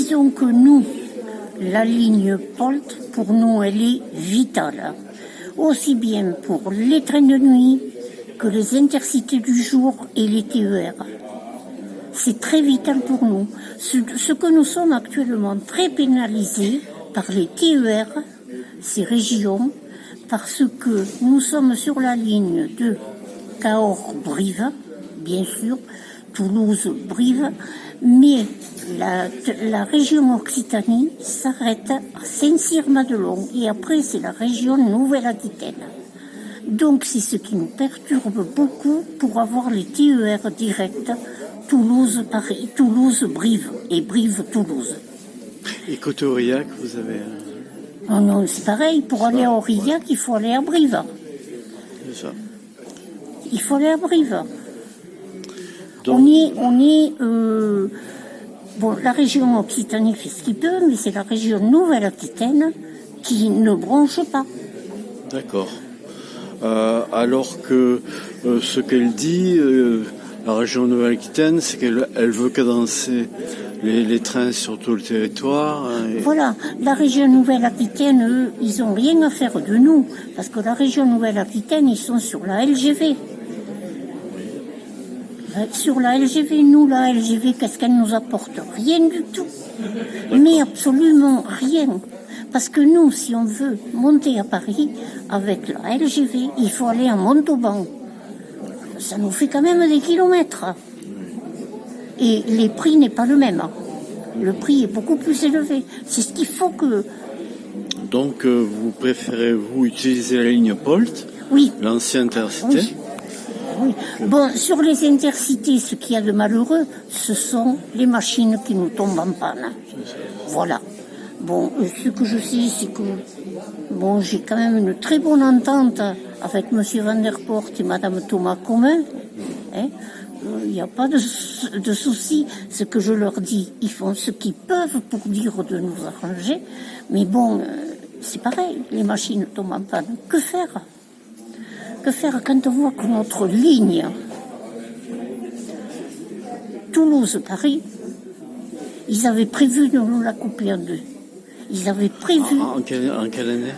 disons que nous, la ligne POLT, pour nous, elle est vitale. Aussi bien pour les trains de nuit que les intercités du jour et les TER. C'est très vital pour nous. Ce que nous sommes actuellement très pénalisés par les TER, ces régions, parce que nous sommes sur la ligne de Cahors-Brive, bien sûr, Toulouse-Brive, mais la région Occitanie s'arrête à Saint-Cyr-Madelon et après c'est la région Nouvelle-Aquitaine. Donc c'est ce qui nous perturbe beaucoup pour avoir les TER directs Toulouse-Paris, Toulouse-Brive et Brive-Toulouse. Et côté Aurillac, vous avez... Oh non, c'est pareil, pour aller à Aurillac, il faut aller à Brive. C'est ça. Il faut aller à Brive. Donc... Bon, la région Occitanie fait ce qu'il peut, mais c'est la région Nouvelle-Aquitaine qui ne bronche pas. D'accord. Alors que ce qu'elle dit, la région Nouvelle-Aquitaine, c'est qu'elle veut cadencer les trains sur tout le territoire. Voilà, la région Nouvelle-Aquitaine, eux, ils n'ont rien à faire de nous, parce que la région Nouvelle-Aquitaine, ils sont sur la LGV. Sur la LGV, nous, la LGV, qu'est-ce qu'elle nous apporte? Rien du tout. Mais absolument rien. Parce que nous, si on veut monter à Paris avec la LGV, il faut aller à Montauban. Ça nous fait quand même des kilomètres. Et les prix n'est pas le même. Le prix est beaucoup plus élevé. C'est ce qu'il faut que... Donc, vous préférez, vous, utiliser la ligne POLT? Oui. L'ancien intercité? Oui. Oui. Bon, sur les intercités, ce qu'il y a de malheureux, ce sont les machines qui nous tombent en panne. Voilà. Bon, ce que je sais, c'est que bon, j'ai quand même une très bonne entente avec M. Van der Poort et Mme Thomas Commun. Hein. Il n'y a pas de souci. Ce que je leur dis, ils font ce qu'ils peuvent pour dire de nous arranger. Mais bon, c'est pareil, les machines tombent en panne. Que faire? Que faire quand on voit que notre ligne Toulouse-Paris, ils avaient prévu de nous la couper en deux. Ils avaient prévu... En quelle année?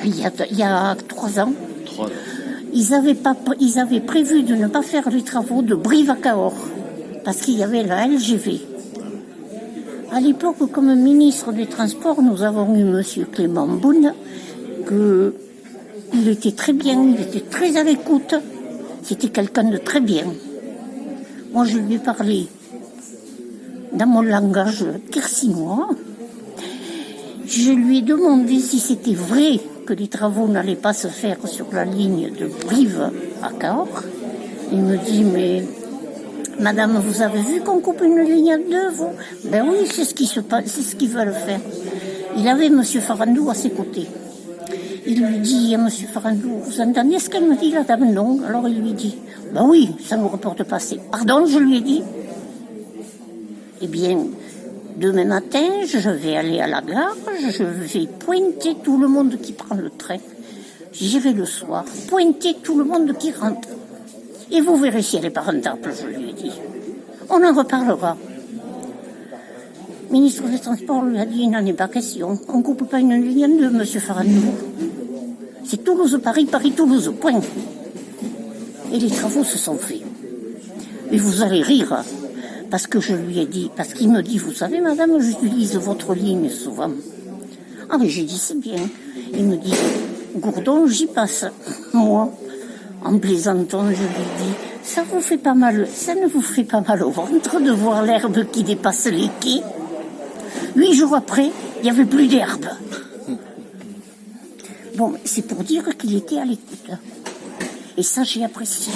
Il y a 3 ans. 3 ans. Ils avaient prévu de ne pas faire les travaux de Brive à Cahors, parce qu'il y avait la LGV. À l'époque, comme ministre des Transports, nous avons eu M. Clément Beaune, il était très bien, il était très à l'écoute. C'était quelqu'un de très bien. Moi, je lui ai parlé dans mon langage quercinois. Je lui ai demandé si c'était vrai que les travaux n'allaient pas se faire sur la ligne de Brive à Cahors. Il me dit, mais madame, vous avez vu qu'on coupe une ligne à deux, vous? Ben oui, c'est ce qui se passe, c'est ce qu'ils veulent faire. Il avait M. Farandou à ses côtés. Il lui dit à M. Farandou, vous entendez ce qu'elle me dit, la dame? Non. Alors il lui dit, ben oui, ça ne nous rapporte pas assez. Pardon, je lui ai dit. Eh bien, demain matin, je vais aller à la gare, je vais pointer tout le monde qui prend le train. J'irai le soir, pointer tout le monde qui rentre. Et vous verrez si elle est pas rentable, je lui ai dit. On en reparlera. Le ministre des Transports lui a dit, il n'en est pas question. On ne coupe pas une ligne en deux, M. Farandou. C'est Toulouse-Paris, Paris-Toulouse, point. Et les travaux se sont faits. Et vous allez rire, parce que je lui ai dit, parce qu'il me dit, vous savez, madame, j'utilise votre ligne souvent. Ah, mais j'ai dit, c'est bien. Il me dit, Gourdon, j'y passe. Moi, en plaisantant, je lui dis, ça vous fait pas mal, ça ne vous fait pas mal au ventre de voir l'herbe qui dépasse les quais? 8 jours après, il n'y avait plus d'herbe. Bon, c'est pour dire qu'il était à l'écoute. Et ça, j'ai apprécié.